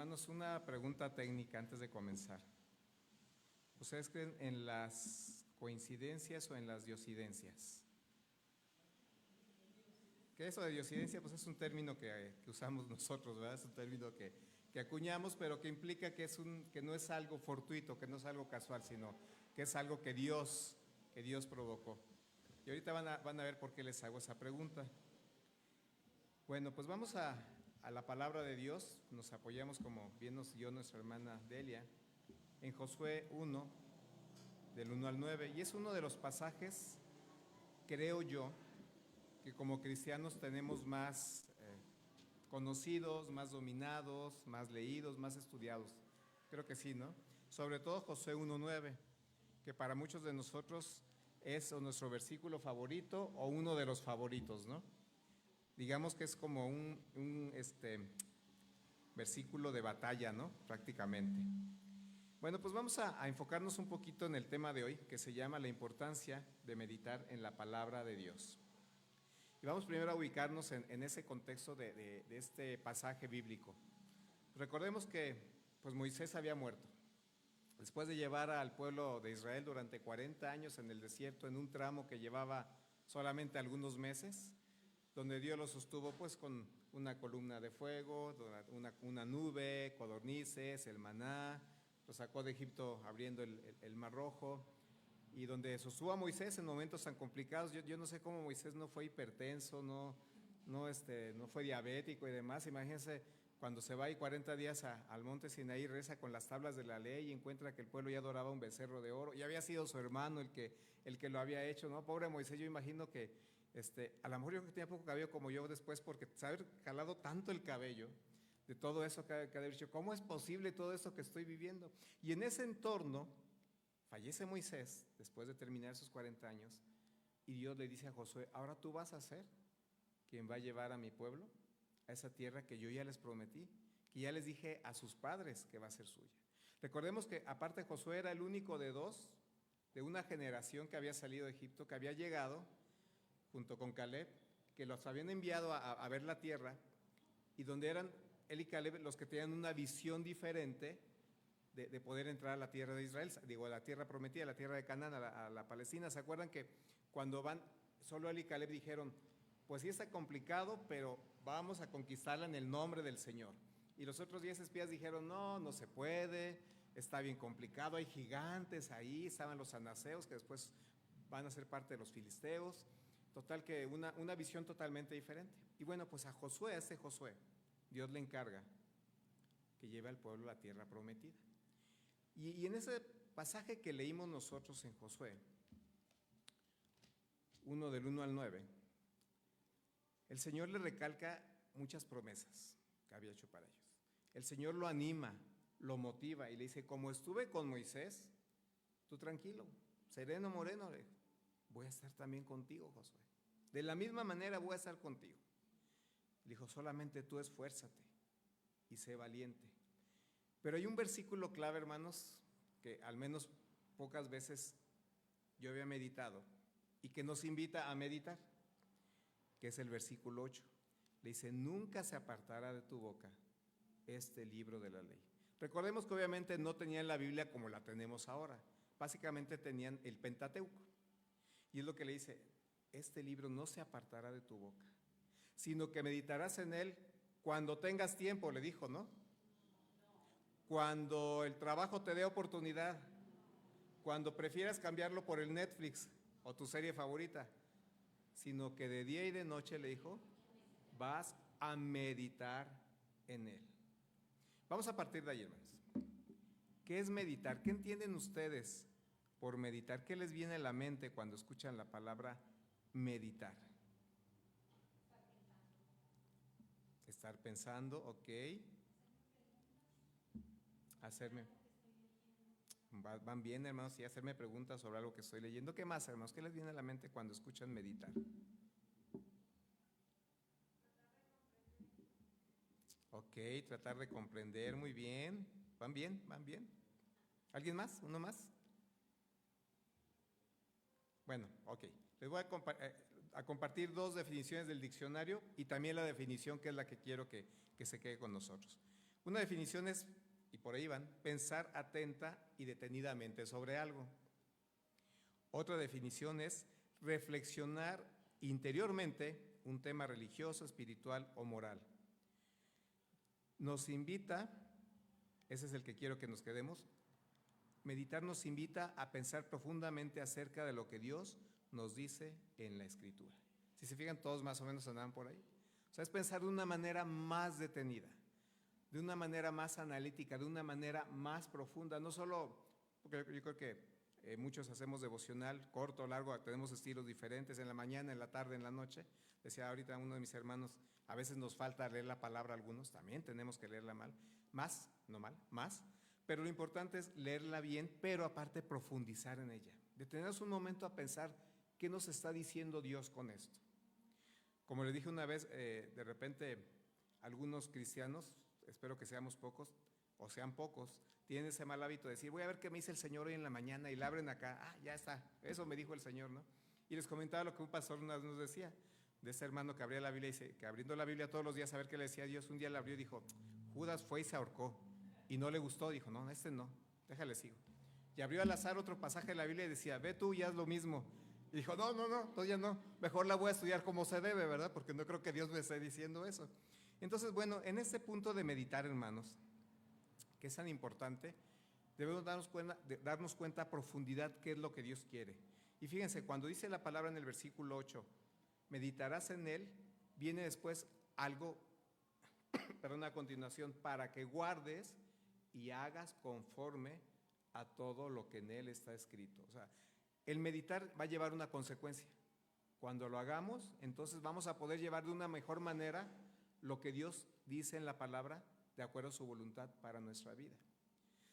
Hermanos, una pregunta técnica antes de comenzar. ¿Ustedes creen en las coincidencias o en las diosidencias? Que eso de diosidencia pues es un término que usamos nosotros, ¿verdad? Es un término que acuñamos, pero que implica que no es algo fortuito, que no es algo casual, sino que es algo que Dios provocó. Y ahorita van a ver por qué les hago esa pregunta. Bueno, pues vamos a la palabra de Dios. Nos apoyamos, como bien nos dio nuestra hermana Delia, en Josué 1, del 1 al 9. Y es uno de los pasajes, creo yo, que como cristianos tenemos más conocidos, más dominados, más leídos, más estudiados. Creo que sí, ¿no? Sobre todo Josué 1:9, que para muchos de nosotros es nuestro versículo favorito o uno de los favoritos, ¿no? Digamos que es como un versículo de batalla, ¿no? Prácticamente. Bueno, pues vamos a enfocarnos un poquito en el tema de hoy, que se llama la importancia de meditar en la palabra de Dios. Y vamos primero a ubicarnos en ese contexto de este pasaje bíblico. Recordemos que pues Moisés había muerto. Después de llevar al pueblo de Israel durante 40 años en el desierto, en un tramo que llevaba solamente algunos meses, donde Dios los sostuvo pues con una columna de fuego, una nube, codornices, el maná, los sacó de Egipto abriendo el Mar Rojo, y donde sostuvo a Moisés en momentos tan complicados. Yo no sé cómo Moisés no fue hipertenso, no fue diabético y demás. Imagínense cuando se va ahí 40 días al monte Sinaí, reza con las tablas de la ley y encuentra que el pueblo ya adoraba un becerro de oro, y había sido su hermano el que lo había hecho, ¿no? Pobre Moisés, yo imagino que a lo mejor yo que tenía poco cabello como yo después, porque haber jalado tanto el cabello de todo eso que haber dicho, ¿cómo es posible todo esto que estoy viviendo? Y en ese entorno fallece Moisés después de terminar sus 40 años, y Dios le dice a Josué, ahora tú vas a ser quien va a llevar a mi pueblo a esa tierra que yo ya les prometí, que ya les dije a sus padres que va a ser suya. Recordemos que aparte Josué era el único de dos, de una generación que había salido de Egipto, que había llegado junto con Caleb, que los habían enviado a ver la tierra, y donde eran él y Caleb los que tenían una visión diferente de poder entrar a la tierra de Israel, digo, a la tierra prometida, a la tierra de Canaán, a la Palestina. ¿Se acuerdan que cuando van, solo él y Caleb dijeron, pues sí está complicado, pero vamos a conquistarla en el nombre del Señor? Y los otros 10 espías dijeron, no se puede, está bien complicado, hay gigantes ahí, estaban los anaseos que después van a ser parte de los filisteos. Total que una visión totalmente diferente. Y bueno, pues a este Josué, Dios le encarga que lleve al pueblo a la tierra prometida. Y en ese pasaje que leímos nosotros en Josué, 1 del 1 al 9, el Señor le recalca muchas promesas que había hecho para ellos. El Señor lo anima, lo motiva y le dice, como estuve con Moisés, tú tranquilo, sereno, moreno, voy a estar también contigo, Josué. De la misma manera voy a estar contigo. Le dijo, solamente tú esfuérzate y sé valiente. Pero hay un versículo clave, hermanos, que al menos pocas veces yo había meditado y que nos invita a meditar, que es el versículo 8. Le dice, nunca se apartará de tu boca este libro de la ley. Recordemos que obviamente no tenían la Biblia como la tenemos ahora. Básicamente tenían el Pentateuco. Y es lo que le dice, este libro no se apartará de tu boca, sino que meditarás en él cuando tengas tiempo, le dijo, ¿no? Cuando el trabajo te dé oportunidad, cuando prefieras cambiarlo por el Netflix o tu serie favorita, sino que de día y de noche, le dijo, vas a meditar en él. Vamos a partir de ahí, hermanos. ¿Qué es meditar? ¿Qué entienden ustedes por meditar? ¿Qué les viene a la mente cuando escuchan la palabra meditar? Estar pensando, ok. Van bien, hermanos, y hacerme preguntas sobre algo que estoy leyendo. ¿Qué más, hermanos? ¿Qué les viene a la mente cuando escuchan meditar? Ok, tratar de comprender, muy bien. ¿Van bien? ¿Van bien? ¿Alguien más? ¿Uno más? Bueno, ok. Les voy a compartir dos definiciones del diccionario y también la definición que es la que quiero que se quede con nosotros. Una definición es, y por ahí van, pensar atenta y detenidamente sobre algo. Otra definición es reflexionar interiormente un tema religioso, espiritual o moral. Nos invita, ese es el que quiero que nos quedemos, meditar nos invita a pensar profundamente acerca de lo que Dios nos dice en la Escritura. Si se fijan, todos más o menos andan por ahí. O sea, es pensar de una manera más detenida, de una manera más analítica, de una manera más profunda, no solo, porque yo creo que muchos hacemos devocional, corto o largo, tenemos estilos diferentes, en la mañana, en la tarde, en la noche. Decía ahorita uno de mis hermanos, a veces nos falta leer la palabra a algunos, también tenemos que leerla más, pero lo importante es leerla bien, pero aparte profundizar en ella. Detenernos un momento a pensar qué nos está diciendo Dios con esto. Como le dije una vez, de repente algunos cristianos, espero que seamos pocos, o sean pocos, tienen ese mal hábito de decir, voy a ver qué me dice el Señor hoy en la mañana, y la abren acá, ya está, eso me dijo el Señor, ¿no? Y les comentaba lo que un pastor una vez nos decía, de ese hermano que abría la Biblia y dice, que abriendo la Biblia todos los días a ver qué le decía a Dios, un día la abrió y dijo, Judas fue y se ahorcó, y no le gustó, dijo, no, no, déjale sigo. Y abrió al azar otro pasaje de la Biblia y decía, ve tú y haz lo mismo. Y dijo, no, todavía no, mejor la voy a estudiar como se debe, ¿verdad? Porque no creo que Dios me esté diciendo eso. Entonces, bueno, en este punto de meditar, hermanos, que es tan importante, debemos darnos cuenta a profundidad qué es lo que Dios quiere. Y fíjense, cuando dice la palabra en el versículo 8, meditarás en él, viene después algo, perdón, a continuación, para que guardes y hagas conforme a todo lo que en él está escrito. O sea, el meditar va a llevar una consecuencia. Cuando lo hagamos, entonces vamos a poder llevar de una mejor manera lo que Dios dice en la palabra, de acuerdo a su voluntad para nuestra vida.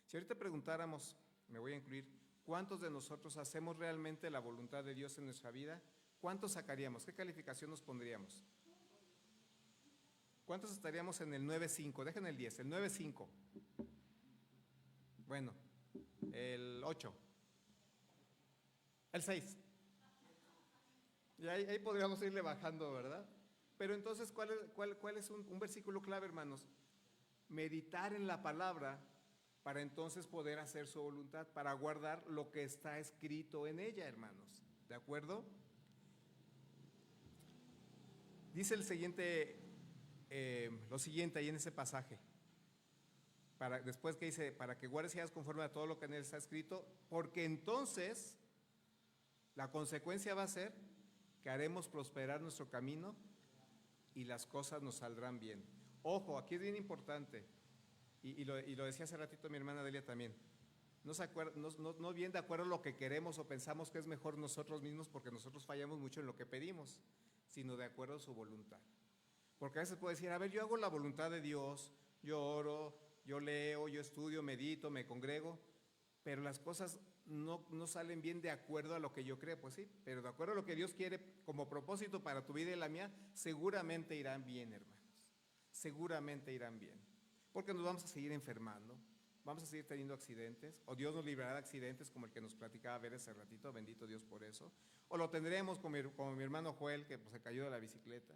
Si ahorita preguntáramos, me voy a incluir, ¿cuántos de nosotros hacemos realmente la voluntad de Dios en nuestra vida? ¿Cuántos sacaríamos? ¿Qué calificación nos pondríamos? ¿Cuántos estaríamos en el 9.5? Dejen el 10, el 9.5. Bueno, el 8. El 6. Y ahí podríamos irle bajando, ¿verdad? Pero entonces, ¿cuál es un versículo clave, hermanos? Meditar en la palabra para entonces poder hacer su voluntad, para guardar lo que está escrito en ella, hermanos. ¿De acuerdo? Dice lo siguiente ahí en ese pasaje. Después que dice, para que guardes y hagas conforme a todo lo que en él está escrito, porque entonces la consecuencia va a ser que haremos prosperar nuestro camino y las cosas nos saldrán bien. Ojo, aquí es bien importante, y lo decía hace ratito mi hermana Delia también, no bien de acuerdo a lo que queremos o pensamos que es mejor nosotros mismos, porque nosotros fallamos mucho en lo que pedimos, sino de acuerdo a su voluntad. Porque a veces puede decir, a ver, yo hago la voluntad de Dios, yo oro, yo leo, yo estudio, medito, me congrego, pero las cosas no salen bien de acuerdo a lo que yo creo. Pues sí, pero de acuerdo a lo que Dios quiere como propósito para tu vida y la mía, seguramente irán bien, hermanos, seguramente irán bien, porque nos vamos a seguir enfermando, vamos a seguir teniendo accidentes, o Dios nos librará de accidentes como el que nos platicaba ver hace ratito, bendito Dios por eso, o lo tendremos como mi hermano Joel, que pues, se cayó de la bicicleta,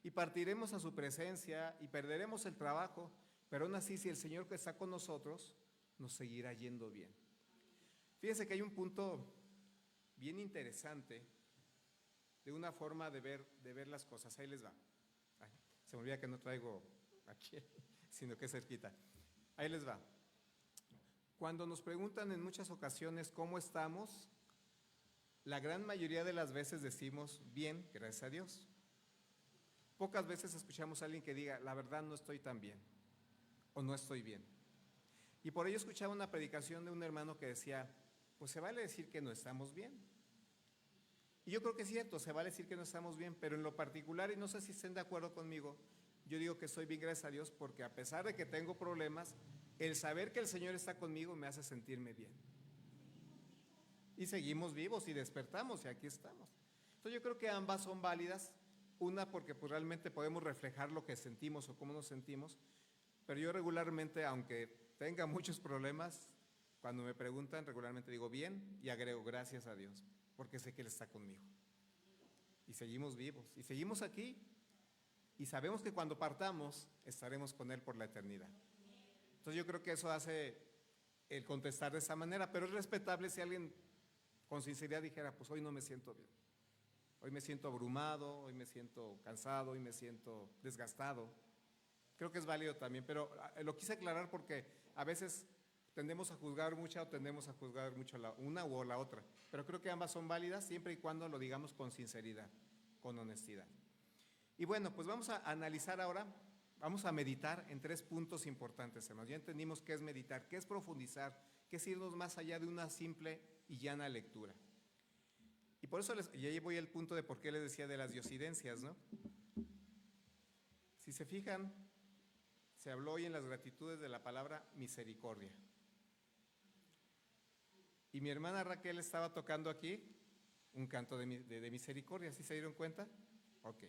y partiremos a su presencia y perderemos el trabajo, pero aún así, si el Señor que está con nosotros, nos seguirá yendo bien. Fíjense que hay un punto bien interesante de una forma de ver las cosas. Ahí les va. Ay, se me olvida que no traigo aquí, sino que es cerquita. Ahí les va. Cuando nos preguntan en muchas ocasiones cómo estamos, la gran mayoría de las veces decimos bien, gracias a Dios. Pocas veces escuchamos a alguien que diga, la verdad no estoy tan bien, o no estoy bien. Y por ello escuchaba una predicación de un hermano que decía, pues se vale decir que no estamos bien. Y yo creo que es cierto, se vale decir que no estamos bien, pero en lo particular, y no sé si estén de acuerdo conmigo, yo digo que estoy bien gracias a Dios, porque a pesar de que tengo problemas, el saber que el Señor está conmigo me hace sentirme bien. Y seguimos vivos y despertamos y aquí estamos. Entonces yo creo que ambas son válidas, una porque pues realmente podemos reflejar lo que sentimos o cómo nos sentimos, pero yo regularmente, aunque tenga muchos problemas, cuando me preguntan regularmente digo bien y agrego gracias a Dios, porque sé que Él está conmigo. Y seguimos vivos, y seguimos aquí, y sabemos que cuando partamos estaremos con Él por la eternidad. Entonces yo creo que eso hace el contestar de esa manera, pero es respetable si alguien con sinceridad dijera, pues hoy no me siento bien, hoy me siento abrumado, hoy me siento cansado, hoy me siento desgastado. Creo que es válido también, pero lo quise aclarar porque a veces tendemos a juzgar mucho o tendemos a juzgar mucho la una o la otra, pero creo que ambas son válidas siempre y cuando lo digamos con sinceridad, con honestidad. Y bueno, pues vamos a analizar ahora, vamos a meditar en 3 puntos importantes, hermanos. Ya entendimos qué es meditar, qué es profundizar, qué es irnos más allá de una simple y llana lectura. Y por eso y ahí voy al punto de por qué les decía de las diosidencias, ¿no? Si se fijan, se habló hoy en las gratitudes de la palabra misericordia. Y mi hermana Raquel estaba tocando aquí un canto de misericordia, ¿sí se dieron cuenta? Ok.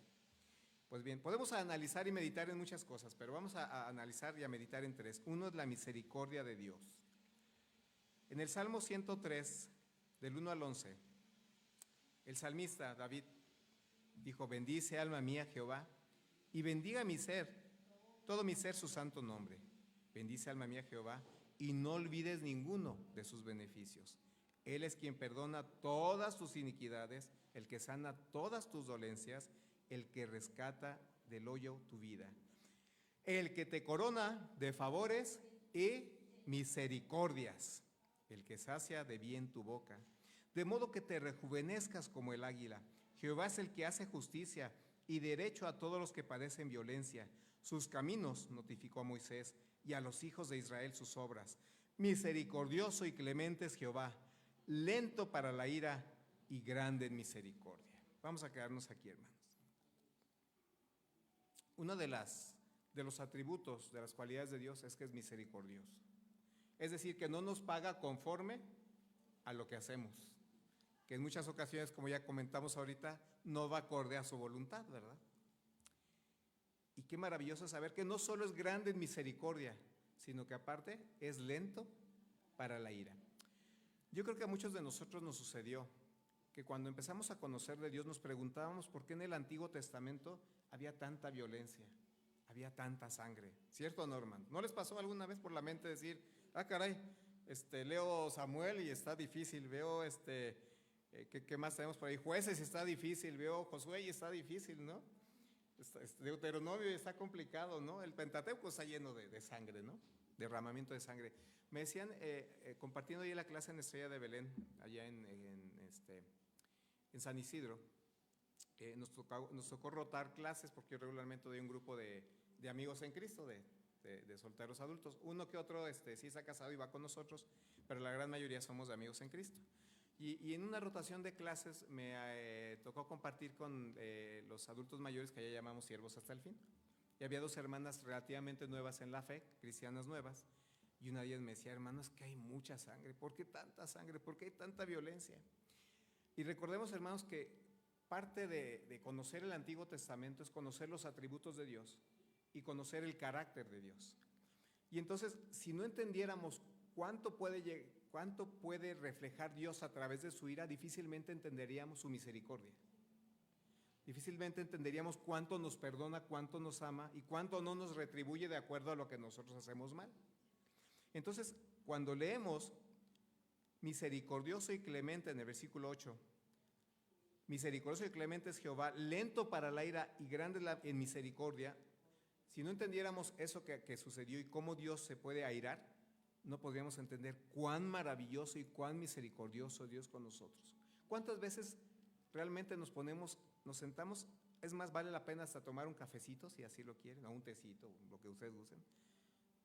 Pues bien, podemos analizar y meditar en muchas cosas, pero vamos a analizar y a meditar en 3. Uno es la misericordia de Dios. En el Salmo 103, del 1 al 11, el salmista David dijo, bendice alma mía Jehová, y bendiga mi ser, todo mi ser su santo nombre. Bendice alma mía Jehová, y no olvides ninguno de sus beneficios. Él es quien perdona todas tus iniquidades, el que sana todas tus dolencias, el que rescata del hoyo tu vida, el que te corona de favores y misericordias, el que sacia de bien tu boca, de modo que te rejuvenezcas como el águila. Jehová es el que hace justicia y derecho a todos los que padecen violencia. Sus caminos notificó a Moisés y a los hijos de Israel sus obras. Misericordioso y clemente es Jehová, lento para la ira y grande en misericordia. Vamos a quedarnos aquí, hermanos. Uno de los atributos, de las cualidades de Dios es que es misericordioso. Es decir, que no nos paga conforme a lo que hacemos, que en muchas ocasiones, como ya comentamos ahorita, no va acorde a su voluntad, ¿verdad? Y qué maravilloso saber que no solo es grande en misericordia, sino que aparte es lento para la ira. Yo creo que a muchos de nosotros nos sucedió que cuando empezamos a conocer de Dios nos preguntábamos por qué en el Antiguo Testamento había tanta violencia, había tanta sangre. ¿Cierto, Norman? ¿No les pasó alguna vez por la mente decir, caray, leo Samuel y está difícil, veo ¿qué más tenemos por ahí? Jueces y está difícil, veo Josué y está difícil, ¿no? Deuteronomio y está complicado, ¿no? El Pentateuco está lleno de sangre, ¿no? Derramamiento de sangre. Me decían, compartiendo ahí la clase en Estrella de Belén, allá en San Isidro, nos tocó rotar clases porque yo regularmente doy un grupo de amigos en Cristo, de solteros adultos. Uno que otro sí se ha casado y va con nosotros, pero la gran mayoría somos de amigos en Cristo. Y en una rotación de clases me tocó compartir con los adultos mayores que ya llamamos siervos hasta el fin. Y había 2 hermanas relativamente nuevas en la fe, cristianas nuevas, y una de ellas me decía, hermanos, que hay mucha sangre. ¿Por qué tanta sangre? ¿Por qué hay tanta violencia? Y recordemos, hermanos, que parte de conocer el Antiguo Testamento es conocer los atributos de Dios y conocer el carácter de Dios. Y entonces, si no entendiéramos cuánto puede reflejar Dios a través de su ira, difícilmente entenderíamos su misericordia. Difícilmente entenderíamos cuánto nos perdona, cuánto nos ama y cuánto no nos retribuye de acuerdo a lo que nosotros hacemos mal. Entonces, cuando leemos misericordioso y clemente en el versículo 8, misericordioso y clemente es Jehová, lento para la ira y grande en misericordia, si no entendiéramos eso que sucedió y cómo Dios se puede airar, no podríamos entender cuán maravilloso y cuán misericordioso Dios con nosotros. ¿Cuántas veces realmente nos sentamos? Es más, vale la pena hasta tomar un cafecito, si así lo quieren, o un tecito, lo que ustedes usen.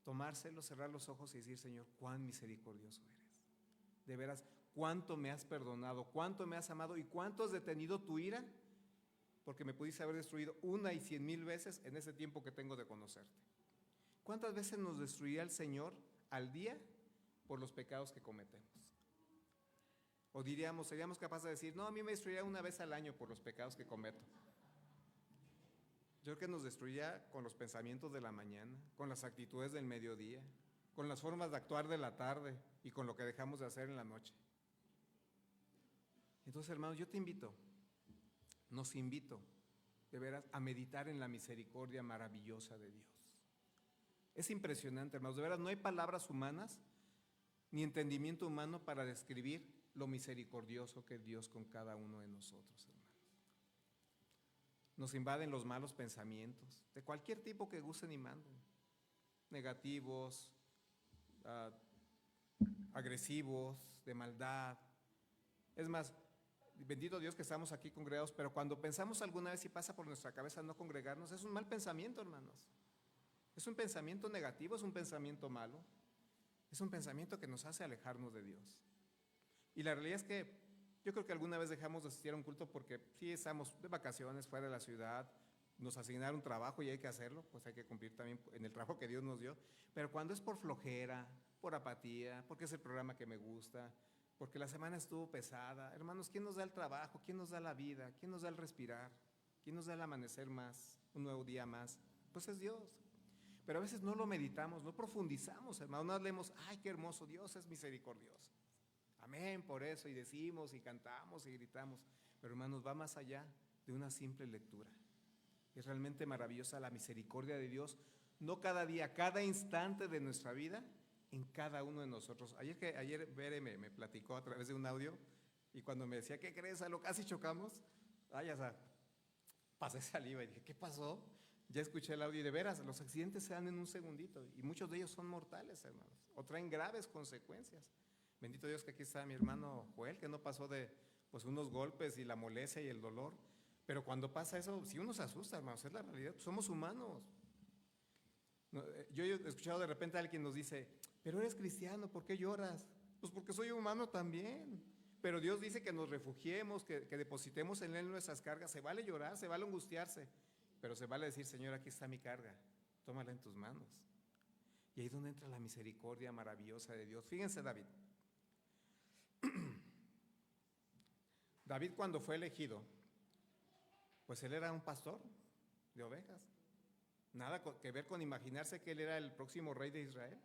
Tomárselo, cerrar los ojos y decir, Señor, cuán misericordioso eres. De veras, cuánto me has perdonado, cuánto me has amado y cuánto has detenido tu ira, porque me pudiste haber destruido 1 y 100,000 veces en ese tiempo que tengo de conocerte. ¿Cuántas veces nos destruirá el Señor al día por los pecados que cometemos? O seríamos capaces de decir, no, a mí me destruirá 1 vez al año por los pecados que cometo. Yo creo que nos destruirá con los pensamientos de la mañana, con las actitudes del mediodía, con las formas de actuar de la tarde y con lo que dejamos de hacer en la noche. Entonces, hermanos, yo te invito, nos invito, de veras, a meditar en la misericordia maravillosa de Dios. Es impresionante, hermanos. De verdad, no hay palabras humanas ni entendimiento humano para describir lo misericordioso que es Dios con cada uno de nosotros, hermanos. Nos invaden los malos pensamientos, de cualquier tipo que gusten y manden, negativos, agresivos, de maldad. Es más, bendito Dios que estamos aquí congregados, pero cuando pensamos alguna vez y pasa por nuestra cabeza no congregarnos, es un mal pensamiento, hermanos. Es un pensamiento negativo, es un pensamiento malo, es un pensamiento que nos hace alejarnos de Dios. Y la realidad es que yo creo que alguna vez dejamos de asistir a un culto porque sí estamos de vacaciones fuera de la ciudad, nos asignaron un trabajo y hay que hacerlo, pues hay que cumplir también en el trabajo que Dios nos dio. Pero cuando es por flojera, por apatía, porque es el programa que me gusta, porque la semana estuvo pesada, hermanos, ¿quién nos da el trabajo? ¿Quién nos da la vida? ¿Quién nos da el respirar? ¿Quién nos da el amanecer más? Un nuevo día más. Pues es Dios. Pero a veces no lo meditamos, no profundizamos, hermanos, no leemos, ay, qué hermoso, Dios es misericordioso. Amén, por eso, y decimos, y cantamos, y gritamos. Pero hermanos, va más allá de una simple lectura. Es realmente maravillosa la misericordia de Dios, no cada día, cada instante de nuestra vida, en cada uno de nosotros. Ayer Bere me platicó a través de un audio, y cuando me decía, ¿qué crees? A lo casi chocamos. Ay, o sea, pasé saliva y dije, ¿qué pasó? Ya escuché el audio y de veras, los accidentes se dan en un segundito y muchos de ellos son mortales, hermanos, o traen graves consecuencias. Bendito Dios que aquí está mi hermano Joel, que no pasó de pues unos golpes y la molestia y el dolor, pero cuando pasa eso, si uno se asusta, hermanos, es la realidad, somos humanos. Yo he escuchado de repente a alguien nos dice, pero eres cristiano, ¿por qué lloras? Pues porque soy humano también. Pero Dios dice que nos refugiemos, que depositemos en Él nuestras cargas. Se vale llorar, se vale angustiarse, pero se vale decir, Señor, aquí está mi carga, tómala en tus manos. Y ahí es donde entra la misericordia maravillosa de Dios. Fíjense, David. David, cuando fue elegido, pues él era un pastor de ovejas. Nada que ver con imaginarse que él era el próximo rey de Israel.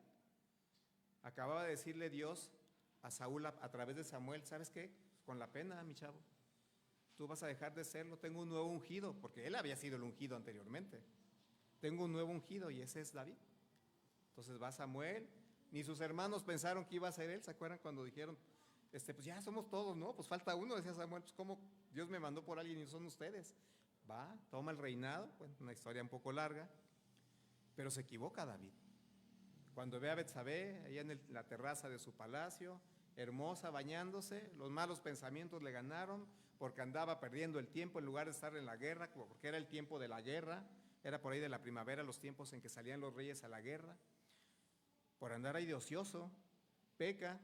Acababa de decirle Dios a Saúl a través de Samuel, ¿sabes qué? Con la pena, mi chavo, tú vas a dejar de serlo, tengo un nuevo ungido, porque él había sido el ungido anteriormente. Tengo un nuevo ungido y ese es David. Entonces va Samuel, ni sus hermanos pensaron que iba a ser él, ¿se acuerdan cuando dijeron, pues ya somos todos, ¿no? Pues falta uno, decía Samuel, pues ¿cómo Dios me mandó por alguien y son ustedes? Va, toma el reinado, bueno, una historia un poco larga, pero se equivoca David. Cuando ve a Betsabé, allá en la terraza de su palacio, hermosa, bañándose, los malos pensamientos le ganaron, porque andaba perdiendo el tiempo en lugar de estar en la guerra, porque era el tiempo de la guerra, era por ahí de la primavera los tiempos en que salían los reyes a la guerra. Por andar ahí de ocioso, peca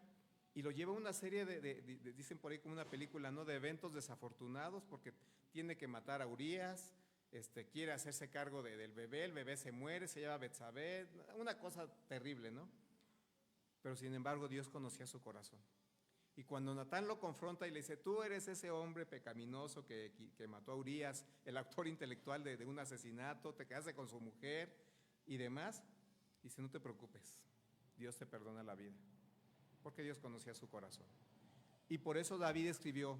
y lo lleva a una serie dicen por ahí como una película, ¿no? De eventos desafortunados, porque tiene que matar a Urías, quiere hacerse cargo del bebé, el bebé se muere, se lleva a Betsabé, una cosa terrible, ¿no? Pero sin embargo Dios conocía su corazón. Y cuando Natán lo confronta y le dice, tú eres ese hombre pecaminoso que mató a Urías, el autor intelectual de un asesinato, te quedaste con su mujer y demás, dice, no te preocupes, Dios te perdona la vida, porque Dios conocía su corazón. Y por eso David escribió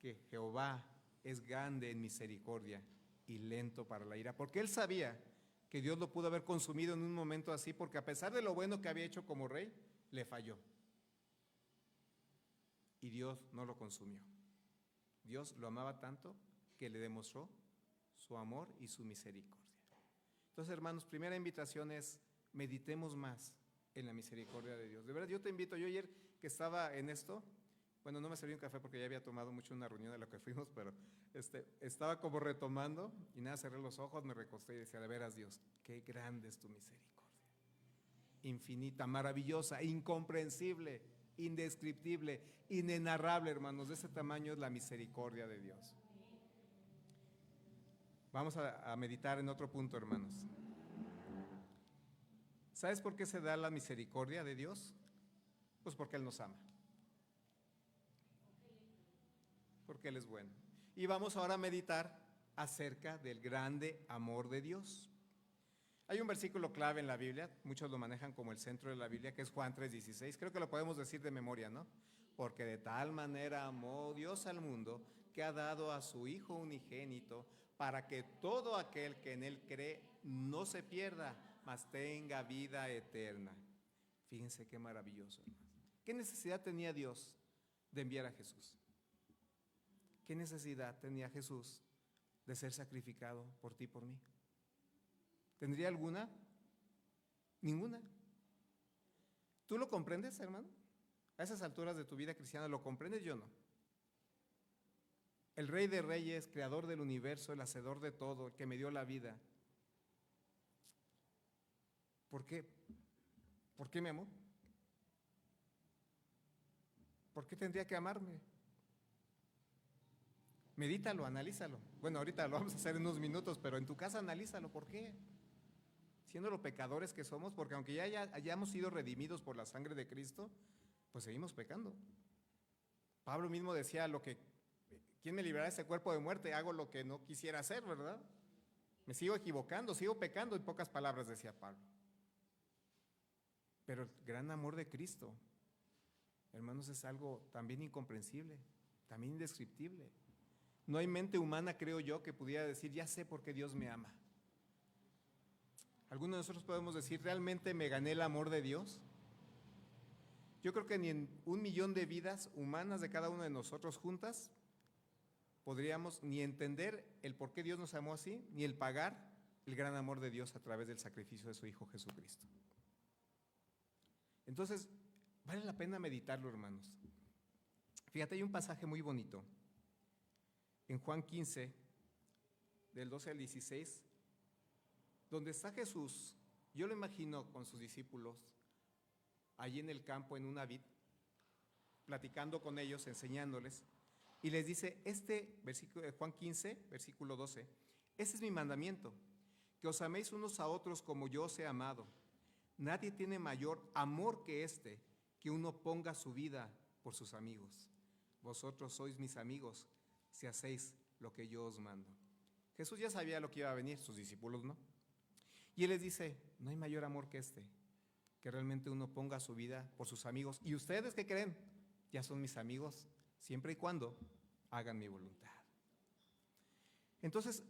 que Jehová es grande en misericordia y lento para la ira, porque él sabía que Dios lo pudo haber consumido en un momento así, porque a pesar de lo bueno que había hecho como rey, le falló. Y Dios no lo consumió. Dios lo amaba tanto que le demostró su amor y su misericordia. Entonces, hermanos, primera invitación es, meditemos más en la misericordia de Dios. De verdad, yo te invito, yo ayer que estaba en esto, bueno, no me serví un café porque ya había tomado mucho una reunión de la que fuimos, pero estaba como retomando y nada, cerré los ojos, me recosté y decía, de veras Dios, qué grande es tu misericordia. Infinita, maravillosa, incomprensible, indescriptible, inenarrable, hermanos, de ese tamaño es la misericordia de Dios. Vamos a meditar en otro punto, hermanos. ¿Sabes por qué se da la misericordia de Dios? Pues porque Él nos ama. Porque Él es bueno. Y vamos ahora a meditar acerca del grande amor de Dios. Hay un versículo clave en la Biblia, muchos lo manejan como el centro de la Biblia, que es Juan 3:16, creo que lo podemos decir de memoria, ¿no? Porque de tal manera amó Dios al mundo que ha dado a su Hijo unigénito para que todo aquel que en Él cree no se pierda, mas tenga vida eterna. Fíjense qué maravilloso, hermanos. ¿Qué necesidad tenía Dios de enviar a Jesús? ¿Qué necesidad tenía Jesús de ser sacrificado por ti y por mí? ¿Tendría alguna? Ninguna. ¿Tú lo comprendes, hermano? A esas alturas de tu vida cristiana, ¿lo comprendes? Yo no. El Rey de Reyes, Creador del universo, el Hacedor de todo, el que me dio la vida. ¿Por qué? ¿Por qué me amó? ¿Por qué tendría que amarme? Medítalo, analízalo. Bueno, ahorita lo vamos a hacer en unos minutos, pero en tu casa analízalo. ¿Por qué? Siendo los pecadores que somos, porque aunque ya hayamos sido redimidos por la sangre de Cristo, pues seguimos pecando. Pablo mismo decía, ¿quién me librará de ese cuerpo de muerte? Hago lo que no quisiera hacer, ¿verdad? Me sigo equivocando, sigo pecando, en pocas palabras decía Pablo. Pero el gran amor de Cristo, hermanos, es algo también incomprensible, también indescriptible. No hay mente humana, creo yo, que pudiera decir, ya sé por qué Dios me ama. ¿Algunos de nosotros podemos decir, realmente me gané el amor de Dios? Yo creo que ni en 1,000,000 de vidas humanas de cada uno de nosotros juntas podríamos ni entender el por qué Dios nos amó así, ni el pagar el gran amor de Dios a través del sacrificio de su Hijo Jesucristo. Entonces, vale la pena meditarlo, hermanos. Fíjate, hay un pasaje muy bonito en Juan 15, del 12 al 16, donde está Jesús, yo lo imagino con sus discípulos, allí en el campo, en una vid, platicando con ellos, enseñándoles, y les dice, versículo, Juan 15, versículo 12, este es mi mandamiento, que os améis unos a otros como yo os he amado. Nadie tiene mayor amor que este, que uno ponga su vida por sus amigos. Vosotros sois mis amigos, si hacéis lo que yo os mando. Jesús ya sabía lo que iba a venir, sus discípulos no. Y Él les dice, no hay mayor amor que este, que realmente uno ponga su vida por sus amigos. ¿Y ustedes qué creen? Ya son mis amigos, siempre y cuando hagan mi voluntad. Entonces,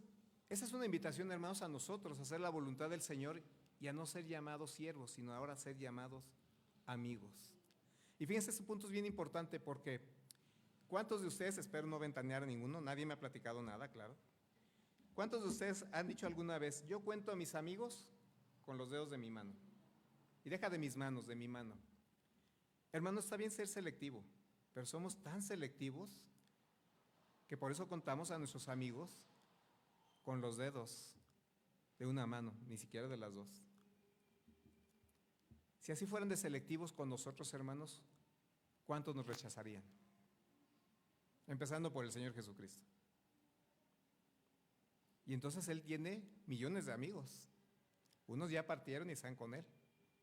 esa es una invitación, hermanos, a nosotros, a hacer la voluntad del Señor y a no ser llamados siervos, sino ahora a ser llamados amigos. Y fíjense, este punto es bien importante porque ¿cuántos de ustedes, espero no ventanear a ninguno, nadie me ha platicado nada, claro? ¿Cuántos de ustedes han dicho alguna vez, yo cuento a mis amigos con los dedos de mi mano? Y deja de mis manos, de mi mano. Hermano, está bien ser selectivo, pero somos tan selectivos que por eso contamos a nuestros amigos con los dedos de una mano, ni siquiera de las dos. Si así fueran de selectivos con nosotros, hermanos, ¿cuántos nos rechazarían? Empezando por el Señor Jesucristo. Y entonces Él tiene millones de amigos. Unos ya partieron y están con Él.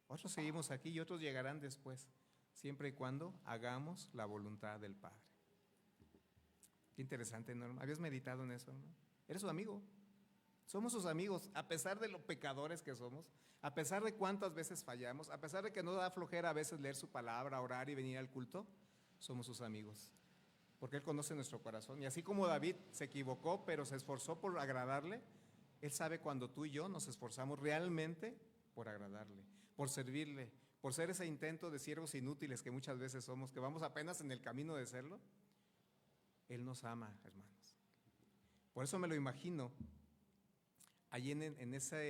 Otros seguimos aquí y otros llegarán después, siempre y cuando hagamos la voluntad del Padre. Qué interesante, ¿no? ¿Habías meditado en eso, no? Eres su amigo. Somos sus amigos, a pesar de lo pecadores que somos, a pesar de cuántas veces fallamos, a pesar de que nos da flojera a veces leer su palabra, orar y venir al culto, somos sus amigos. Porque Él conoce nuestro corazón. Y así como David se equivocó, pero se esforzó por agradarle, Él sabe cuando tú y yo nos esforzamos realmente por agradarle, por servirle, por ser ese intento de siervos inútiles que muchas veces somos, que vamos apenas en el camino de serlo. Él nos ama, hermanos. Por eso me lo imagino allí en esa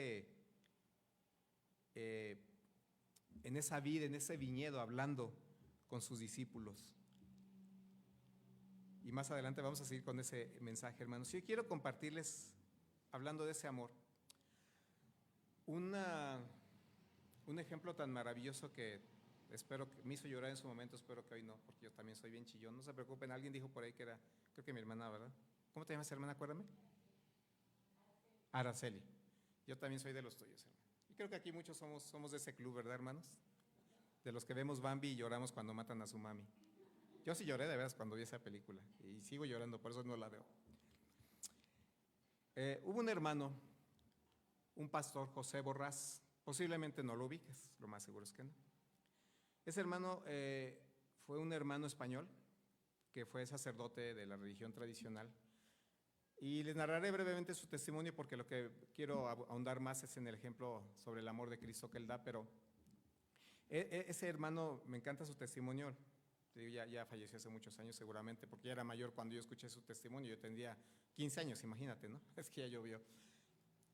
vid, en ese viñedo, hablando con sus discípulos. Y más adelante vamos a seguir con ese mensaje, hermanos. Yo quiero compartirles, hablando de ese amor, un ejemplo tan maravilloso que espero que me hizo llorar en su momento, espero que hoy no, porque yo también soy bien chillón. No se preocupen, alguien dijo por ahí que era, creo que mi hermana, ¿verdad? ¿Cómo te llamas, hermana? Acuérdame. Araceli. Yo también soy de los tuyos, hermano. Y creo que aquí muchos somos de ese club, ¿verdad, hermanos? De los que vemos Bambi y lloramos cuando matan a su mami. Yo sí lloré de veras cuando vi esa película y sigo llorando, por eso no la veo. Hubo un hermano, un pastor, José Borrás, posiblemente no lo ubiques, lo más seguro es que no. Ese hermano fue un hermano español que fue sacerdote de la religión tradicional Y les narraré brevemente su testimonio porque lo que quiero ahondar más es en el ejemplo sobre el amor de Cristo que él da, pero ese hermano, me encanta su testimonio. Ya falleció hace muchos años seguramente, porque ya era mayor cuando yo escuché su testimonio. Yo tendría 15 años, imagínate, ¿no? Es que ya llovió.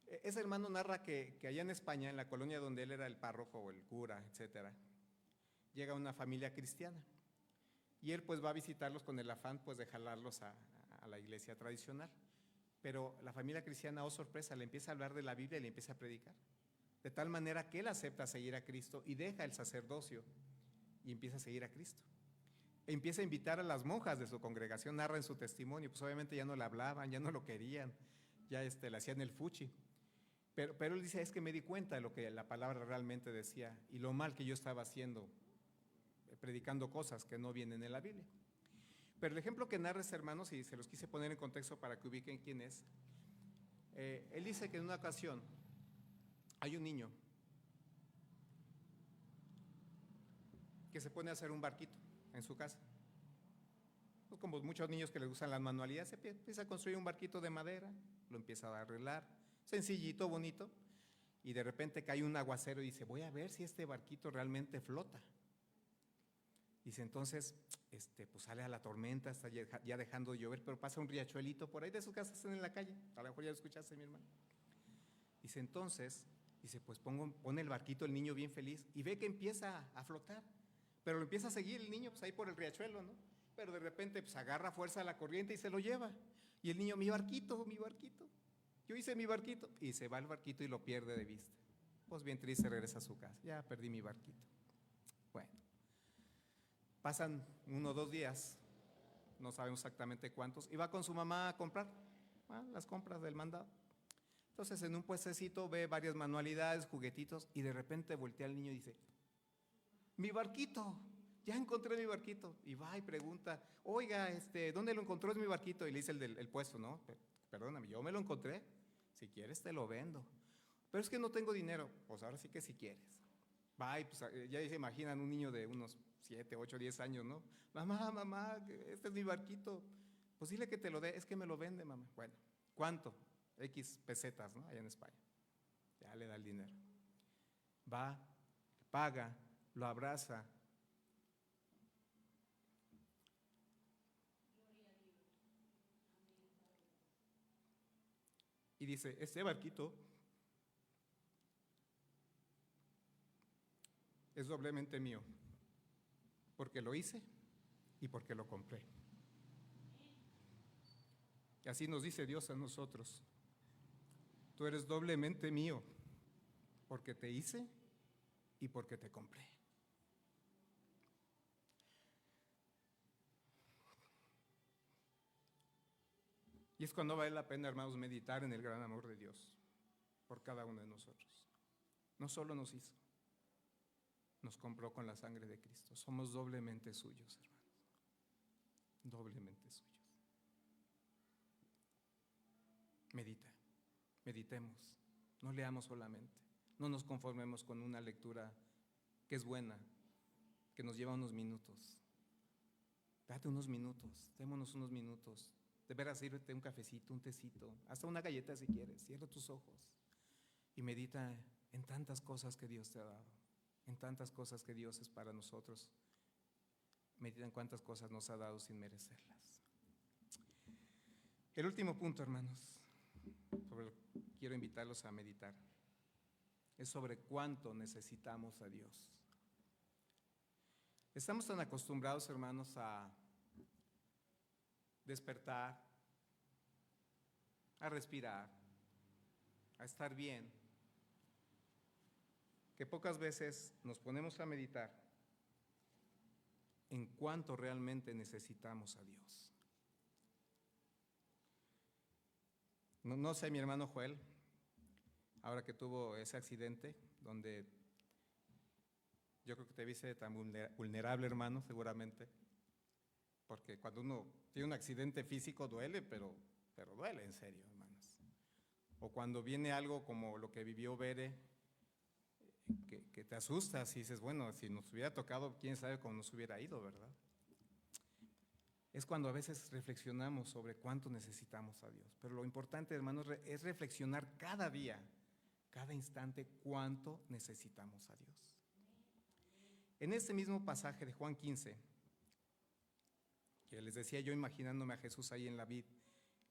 Ese hermano narra que allá en España, en la colonia donde él era el párroco o el cura, etcétera, llega una familia cristiana. Y él pues va a visitarlos con el afán pues de jalarlos a la iglesia tradicional. Pero la familia cristiana, oh sorpresa, le empieza a hablar de la Biblia y le empieza a predicar. De tal manera que él acepta seguir a Cristo y deja el sacerdocio y empieza a seguir a Cristo. Empieza a invitar a las monjas de su congregación, narra en su testimonio, pues obviamente ya no le hablaban, ya no lo querían, ya le hacían el fuchi. Pero él dice, es que me di cuenta de lo que la palabra realmente decía y lo mal que yo estaba haciendo, predicando cosas que no vienen en la Biblia. Pero el ejemplo que narra este hermano, si se los quise poner en contexto para que ubiquen quién es, él dice que en una ocasión hay un niño que se pone a hacer un barquito en su casa. Pues como muchos niños que les gustan las manualidades, se empieza a construir un barquito de madera, lo empieza a arreglar, sencillito, bonito, y de repente cae un aguacero y dice, voy a ver si este barquito realmente flota. Dice, entonces, pues sale a la tormenta, está ya dejando de llover, pero pasa un riachuelito por ahí de sus casas, están en la calle, a lo mejor ya lo escuchaste, mi hermano. Dice, entonces, pues pone el barquito el niño bien feliz y ve que empieza a flotar, pero lo empieza a seguir el niño, pues ahí por el riachuelo, ¿no? Pero de repente, pues agarra fuerza a la corriente y se lo lleva. Y el niño, mi barquito, yo hice mi barquito, y se va el barquito y lo pierde de vista. Pues bien triste, regresa a su casa, ya perdí mi barquito. Bueno. Pasan 1 o 2 días, no sabemos exactamente cuántos, y va con su mamá a comprar las compras del mandado. Entonces en un puestecito ve varias manualidades, juguetitos, y de repente voltea al niño y dice, mi barquito, ya encontré mi barquito. Y va y pregunta, oiga, ¿dónde lo encontró? Es mi barquito. Y le dice el puesto, no, perdóname, yo me lo encontré, si quieres te lo vendo. Pero es que no tengo dinero. Pues ahora sí que si quieres. Va y pues ya se imaginan un niño de unos 7, 8, 10 años, ¿no? Mamá, este es mi barquito. Pues dile que te lo dé, es que me lo vende, mamá. Bueno, ¿cuánto? X pesetas, ¿no? Allá en España. Ya le da el dinero. Va, paga, lo abraza. Y dice, este barquito es doblemente mío, porque lo hice y porque lo compré. Y así nos dice Dios a nosotros, tú eres doblemente mío, porque te hice y porque te compré. Y es cuando vale la pena, hermanos, meditar en el gran amor de Dios por cada uno de nosotros. No solo nos hizo, nos compró con la sangre de Cristo. Somos doblemente suyos, hermanos. Doblemente suyos. Meditemos, no leamos solamente. No nos conformemos con una lectura que es buena, que nos lleva unos minutos. Date unos minutos, démonos unos minutos. De veras, sírvete un cafecito, un tecito, hasta una galleta si quieres. Cierra tus ojos y medita en tantas cosas que Dios te ha dado, en tantas cosas que Dios es para nosotros. Medita en cuántas cosas nos ha dado sin merecerlas. El último punto, hermanos, sobre lo que quiero invitarlos a meditar, es sobre cuánto necesitamos a Dios. Estamos tan acostumbrados, hermanos, a despertar, a respirar, a estar bien, que pocas veces nos ponemos a meditar en cuánto realmente necesitamos a Dios. No sé, mi hermano Joel, ahora que tuvo ese accidente, donde yo creo que te viste tan vulnerable, hermano, seguramente, porque cuando uno tiene un accidente físico duele, pero duele en serio, hermanos. O cuando viene algo como lo que vivió Bere, que te asustas y dices, bueno, si nos hubiera tocado, quién sabe cómo nos hubiera ido, ¿verdad? es cuando a veces reflexionamos sobre cuánto necesitamos a Dios. Pero lo importante, hermanos, es reflexionar cada día, cada instante, cuánto necesitamos a Dios. En este mismo pasaje de Juan 15, que les decía yo imaginándome a Jesús ahí en la vid,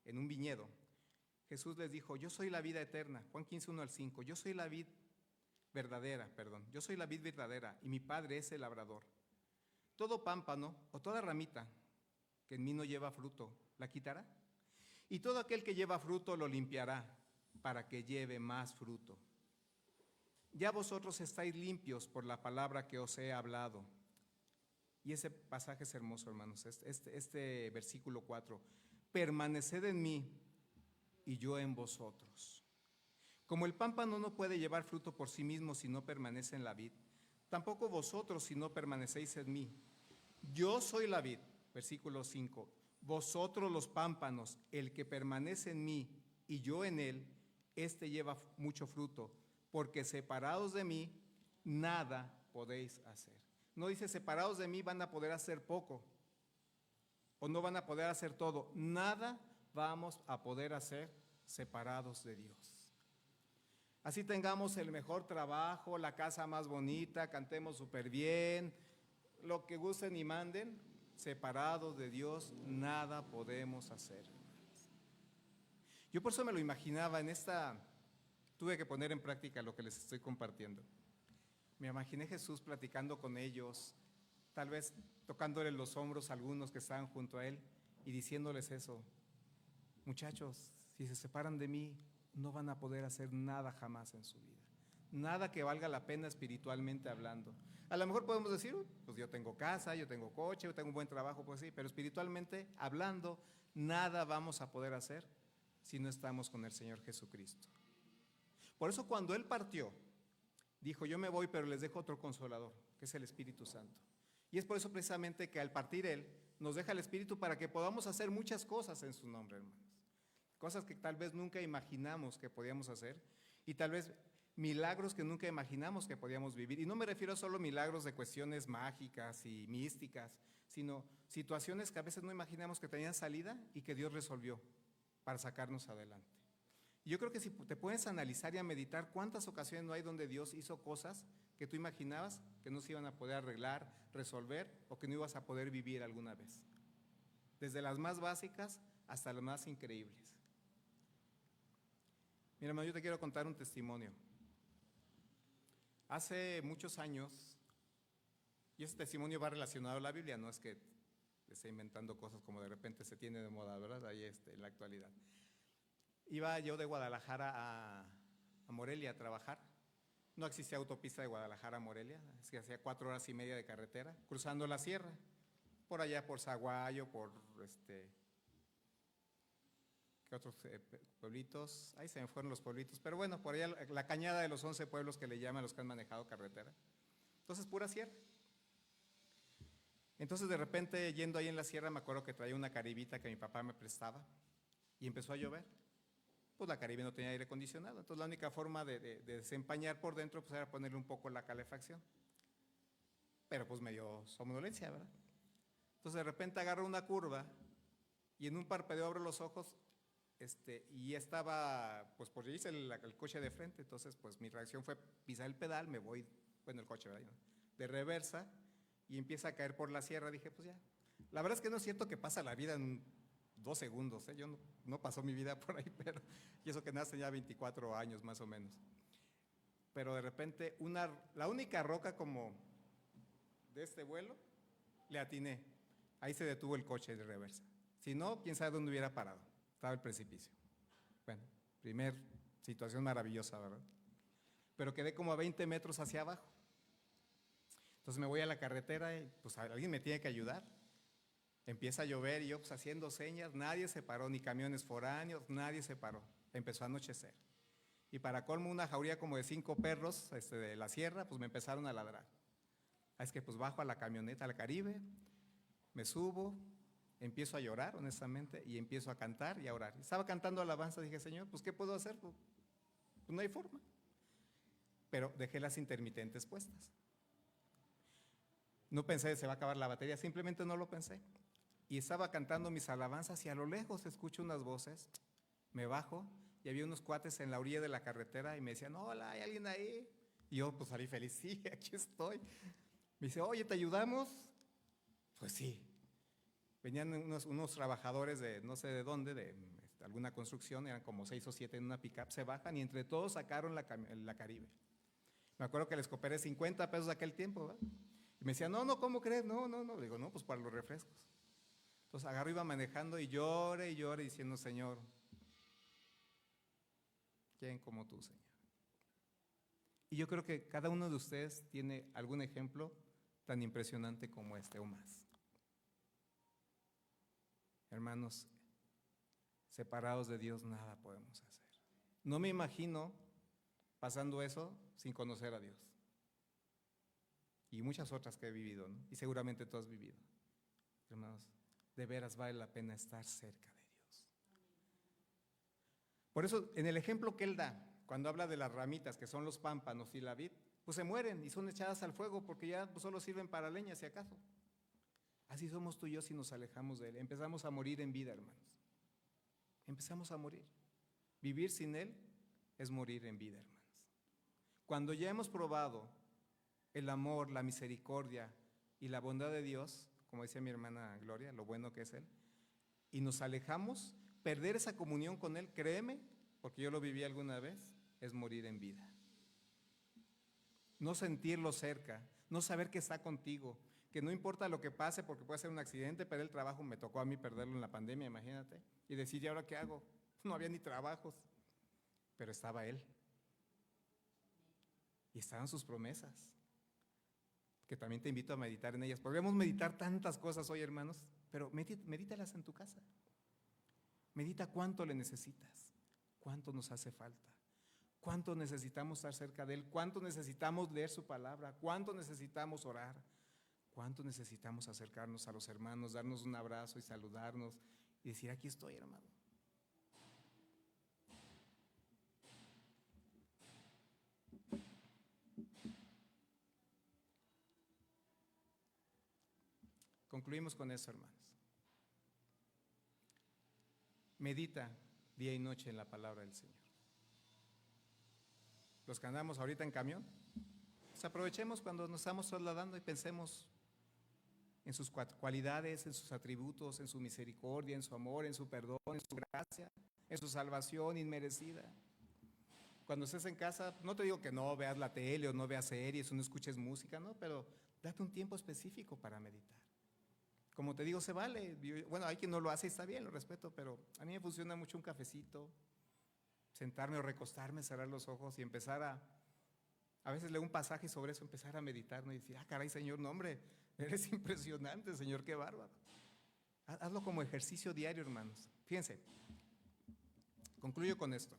en un viñedo, Jesús les dijo, yo soy la vida eterna, Juan 15, 1 al 5, yo soy la vid verdadera, yo soy la vid verdadera y mi Padre es el labrador. Todo pámpano o toda ramita que en mí no lleva fruto, la quitará. Y todo aquel que lleva fruto lo limpiará para que lleve más fruto. Ya vosotros estáis limpios por la palabra que os he hablado. Y ese pasaje es hermoso, hermanos, este versículo 4. Permaneced en mí y yo en vosotros. Como el pámpano no puede llevar fruto por sí mismo si no permanece en la vid, tampoco vosotros si no permanecéis en mí. Yo soy la vid, versículo 5, vosotros los pámpanos, el que permanece en mí y yo en él, éste lleva mucho fruto, porque separados de mí, nada podéis hacer. No dice separados de mí van a poder hacer poco, o no van a poder hacer todo. Nada vamos a poder hacer separados de Dios. Así tengamos el mejor trabajo, la casa más bonita, cantemos súper bien, lo que gusten y manden, separados de Dios, nada podemos hacer. Yo por eso me lo imaginaba tuve que poner en práctica lo que les estoy compartiendo. Me imaginé Jesús platicando con ellos, tal vez tocándole los hombros a algunos que estaban junto a él y diciéndoles eso. Muchachos, si se separan de mí, no van a poder hacer nada jamás en su vida. Nada que valga la pena espiritualmente hablando. A lo mejor podemos decir, pues yo tengo casa, yo tengo coche, yo tengo un buen trabajo, pues sí, pero espiritualmente hablando, nada vamos a poder hacer si no estamos con el Señor Jesucristo. Por eso cuando Él partió, dijo, yo me voy, pero les dejo otro consolador, que es el Espíritu Santo. Y es por eso precisamente que al partir Él, nos deja el Espíritu para que podamos hacer muchas cosas en su nombre, hermanos. Cosas que tal vez nunca imaginamos que podíamos hacer y tal vez milagros que nunca imaginamos que podíamos vivir. Y no me refiero solo a milagros de cuestiones mágicas y místicas, sino situaciones que a veces no imaginamos que tenían salida y que Dios resolvió para sacarnos adelante. Y yo creo que si te puedes analizar y a meditar cuántas ocasiones no hay donde Dios hizo cosas que tú imaginabas que no se iban a poder arreglar, resolver o que no ibas a poder vivir alguna vez. Desde las más básicas hasta las más increíbles. Mira, hermano, yo te quiero contar un testimonio. Hace muchos años, y ese testimonio va relacionado a la Biblia, no es que esté inventando cosas como de repente se tiene de moda, ¿verdad? Ahí en la actualidad. Iba yo de Guadalajara a Morelia a trabajar. No existía autopista de Guadalajara a Morelia, es que hacía 4 horas y media de carretera, cruzando la sierra, por allá por Zaguayo, por ¿qué otros pueblitos? Ahí se me fueron los pueblitos, pero bueno, por allá la cañada de los 11 pueblos que le llaman los que han manejado carretera. Entonces, pura sierra. Entonces, de repente, yendo ahí en la sierra, me acuerdo que traía una caribita que mi papá me prestaba y empezó a llover. Pues la Caribe no tenía aire acondicionado, entonces la única forma de desempañar por dentro pues era ponerle un poco la calefacción. Pero pues me dio somnolencia, ¿verdad? Entonces de repente agarro una curva y en un parpadeo abro los ojos y estaba, pues por ahí hice el coche de frente, entonces pues mi reacción fue pisar el pedal, me voy, bueno el coche, ¿verdad? De reversa y empieza a caer por la sierra, dije pues ya. La verdad es que no es cierto que pasa la vida en 2 segundos, yo no pasó mi vida por ahí, pero, y eso que nace ya 24 años más o menos. Pero de repente, la única roca como de este vuelo, le atiné. Ahí se detuvo el coche de reversa. Si no, quién sabe dónde hubiera parado. Estaba el precipicio. Bueno, primer situación maravillosa, ¿verdad? Pero quedé como a 20 metros hacia abajo. Entonces me voy a la carretera y pues alguien me tiene que ayudar. Empieza a llover y yo pues haciendo señas, nadie se paró, ni camiones foráneos, nadie se paró. Empezó a anochecer. Y para colmo una jauría como de 5 perros de la sierra, pues me empezaron a ladrar. Es que pues bajo a la camioneta, al Caribe, me subo, empiezo a llorar honestamente y empiezo a cantar y a orar. Estaba cantando alabanza, dije, Señor, pues ¿qué puedo hacer? Pues no hay forma. Pero dejé las intermitentes puestas. No pensé se va a acabar la batería, simplemente no lo pensé. y estaba cantando mis alabanzas y a lo lejos escucho unas voces, me bajo y había unos cuates en la orilla de la carretera y me decían, hola, ¿hay alguien ahí? Y yo pues salí feliz, sí, aquí estoy. Me dice, oye, ¿te ayudamos? Pues sí. Venían unos trabajadores de no sé de dónde, de alguna construcción, eran como 6 o 7 en una pickup, se bajan y entre todos sacaron la Caribe. Me acuerdo que les cooperé 50 pesos de aquel tiempo, ¿verdad? Y me decían, no, ¿cómo crees? No. Le digo, no, pues para los refrescos. Entonces agarro, iba manejando y llore diciendo, Señor, ¿quién como tú, Señor? Y yo creo que cada uno de ustedes tiene algún ejemplo tan impresionante como este o más. Hermanos, separados de Dios nada podemos hacer. No me imagino pasando eso sin conocer a Dios. Y muchas otras que he vivido, ¿no? Y seguramente tú has vivido. Hermanos, de veras vale la pena estar cerca de Dios. Por eso, en el ejemplo que él da, cuando habla de las ramitas, que son los pámpanos y la vid, pues se mueren y son echadas al fuego porque ya pues, solo sirven para leña, si acaso. Así somos tú y yo si nos alejamos de Él. Empezamos a morir en vida, hermanos. Empezamos a morir. Vivir sin Él es morir en vida, hermanos. Cuando ya hemos probado el amor, la misericordia y la bondad de Dios, como decía mi hermana Gloria, lo bueno que es Él, y nos alejamos, perder esa comunión con Él, créeme, porque yo lo viví alguna vez, es morir en vida. No sentirlo cerca, no saber que está contigo, que no importa lo que pase, porque puede ser un accidente, perder el trabajo, me tocó a mí perderlo en la pandemia, imagínate, y decir, ¿y ahora qué hago? No había ni trabajos, pero estaba Él. Y estaban sus promesas, que también te invito a meditar en ellas. Podríamos meditar tantas cosas hoy, hermanos, pero medítalas en tu casa. Medita cuánto le necesitas, cuánto nos hace falta, cuánto necesitamos estar cerca de Él, cuánto necesitamos leer su palabra, cuánto necesitamos orar, cuánto necesitamos acercarnos a los hermanos, darnos un abrazo y saludarnos y decir, aquí estoy, hermano. Concluimos con eso, hermanos. Medita día y noche en la palabra del Señor. Los que andamos ahorita en camión, pues aprovechemos cuando nos estamos trasladando y pensemos en sus cualidades, en sus atributos, en su misericordia, en su amor, en su perdón, en su gracia, en su salvación inmerecida. Cuando estés en casa, no te digo que no veas la tele o no veas series o no escuches música, ¿no? Pero date un tiempo específico para meditar. Como te digo, se vale. Bueno, hay quien no lo hace y está bien, lo respeto, pero a mí me funciona mucho un cafecito, sentarme o recostarme, cerrar los ojos y empezar a veces leo un pasaje sobre eso, empezar a meditar, ¿no? Y decir, caray, Señor, no, hombre, eres impresionante, Señor, qué bárbaro. Hazlo como ejercicio diario, hermanos. Fíjense, concluyo con esto.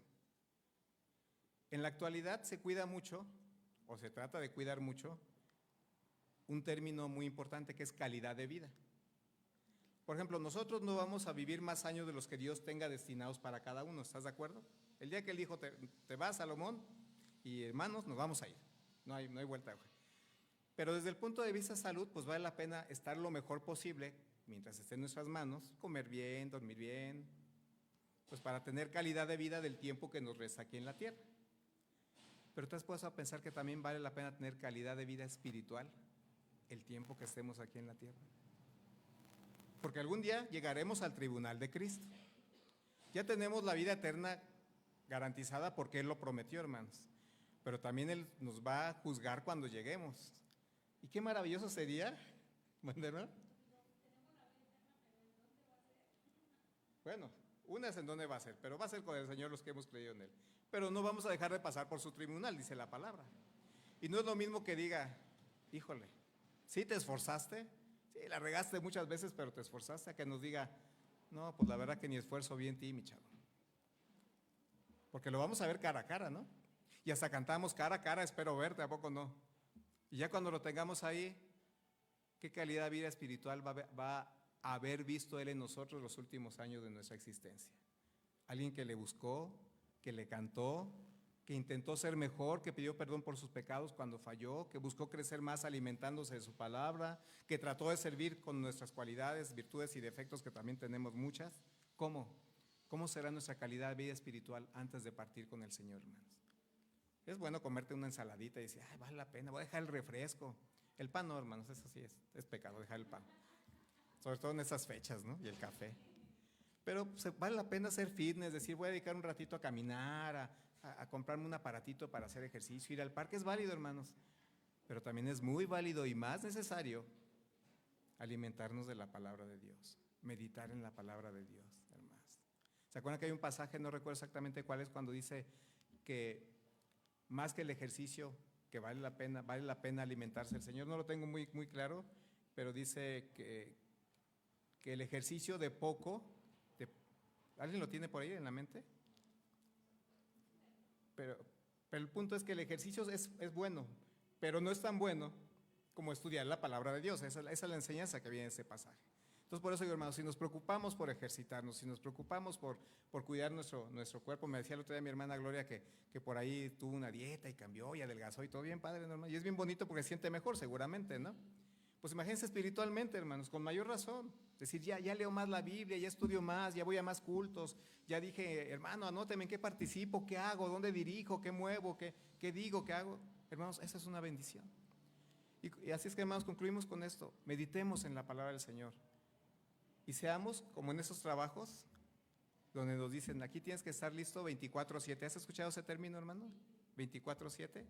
En la actualidad se cuida mucho, o se trata de cuidar mucho, un término muy importante que es calidad de vida. Por ejemplo, nosotros no vamos a vivir más años de los que Dios tenga destinados para cada uno, ¿estás de acuerdo? El día que Él dijo, te vas, Salomón, y hermanos, nos vamos a ir, no hay vuelta de hoja. Pero desde el punto de vista de salud, pues vale la pena estar lo mejor posible, mientras esté en nuestras manos, comer bien, dormir bien, pues para tener calidad de vida del tiempo que nos resta aquí en la tierra. Pero tú has puesto a pensar que también vale la pena tener calidad de vida espiritual el tiempo que estemos aquí en la tierra. Porque algún día llegaremos al tribunal de Cristo. Ya tenemos la vida eterna garantizada porque Él lo prometió, hermanos. Pero también Él nos va a juzgar cuando lleguemos. Y qué maravilloso sería, ¿verdad? Bueno, una es en dónde va a ser, pero va a ser con el Señor los que hemos creído en Él. Pero no vamos a dejar de pasar por su tribunal, dice la palabra. Y no es lo mismo que diga, híjole, ¿sí te esforzaste? Sí, la regaste muchas veces, pero te esforzaste, a que nos diga, no, pues la verdad que ni esfuerzo vi en ti, mi chavo. Porque lo vamos a ver cara a cara, ¿no? Y hasta cantamos cara a cara, espero verte, ¿a poco no? Y ya cuando lo tengamos ahí, ¿qué calidad de vida espiritual va a haber visto Él en nosotros los últimos años de nuestra existencia? Alguien que le buscó, que le cantó, que intentó ser mejor, que pidió perdón por sus pecados cuando falló, que buscó crecer más alimentándose de su palabra, que trató de servir con nuestras cualidades, virtudes y defectos, que también tenemos muchas. ¿Cómo? ¿Cómo será nuestra calidad de vida espiritual antes de partir con el Señor, hermanos? Es bueno comerte una ensaladita y decir, ay, vale la pena, voy a dejar el refresco. El pan no, hermanos, eso sí es pecado, dejar el pan. Sobre todo en esas fechas, ¿no? Y el café. Pero pues, vale la pena hacer fitness, decir, voy a dedicar un ratito a caminar, a comprarme un aparatito para hacer ejercicio, ir al parque. Es válido, hermanos, pero también es muy válido y más necesario alimentarnos de la palabra de Dios, meditar en la palabra de Dios, hermanos. ¿Se acuerdan que hay un pasaje, no recuerdo exactamente cuál es, cuando dice que más que el ejercicio, que vale la pena alimentarse? El Señor no lo tengo muy claro, pero dice que el ejercicio de poco, ¿alguien lo tiene por ahí en la mente? Pero el punto es que el ejercicio es bueno, pero no es tan bueno como estudiar la palabra de Dios. Esa es la enseñanza que viene en ese pasaje. Entonces, por eso, hermanos, si nos preocupamos por ejercitarnos, si nos preocupamos por cuidar nuestro cuerpo, me decía el otro día mi hermana Gloria que por ahí tuvo una dieta y cambió y adelgazó y todo bien, padre, ¿no, hermano? Y es bien bonito porque se siente mejor, seguramente, ¿no? Pues imagínense espiritualmente, hermanos, con mayor razón. Es decir, ya leo más la Biblia, ya estudio más, ya voy a más cultos, ya dije, hermano, anóteme en qué participo, qué hago, dónde dirijo, qué muevo, qué digo, qué hago. Hermanos, esa es una bendición. Y así es que, hermanos, concluimos con esto. Meditemos en la palabra del Señor. Y seamos como en esos trabajos donde nos dicen, aquí tienes que estar listo 24/7. ¿Has escuchado ese término, hermano? 24/7,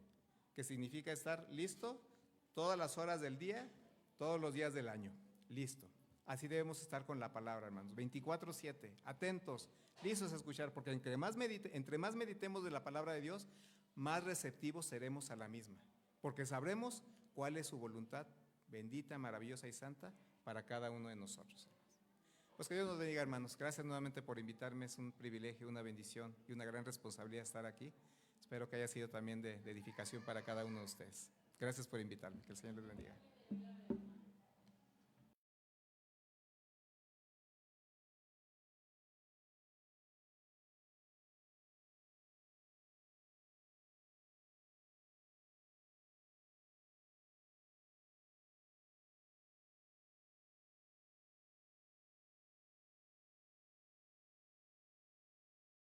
que significa estar listo todas las horas del día, todos los días del año. Listo. Así debemos estar con la palabra, hermanos. 24/7, atentos, listos a escuchar, porque entre más meditemos de la palabra de Dios, más receptivos seremos a la misma, porque sabremos cuál es su voluntad bendita, maravillosa y santa para cada uno de nosotros. Pues que Dios nos bendiga, hermanos. Gracias nuevamente por invitarme. Es un privilegio, una bendición y una gran responsabilidad estar aquí. Espero que haya sido también de edificación para cada uno de ustedes. Gracias por invitarme. Que el Señor les bendiga.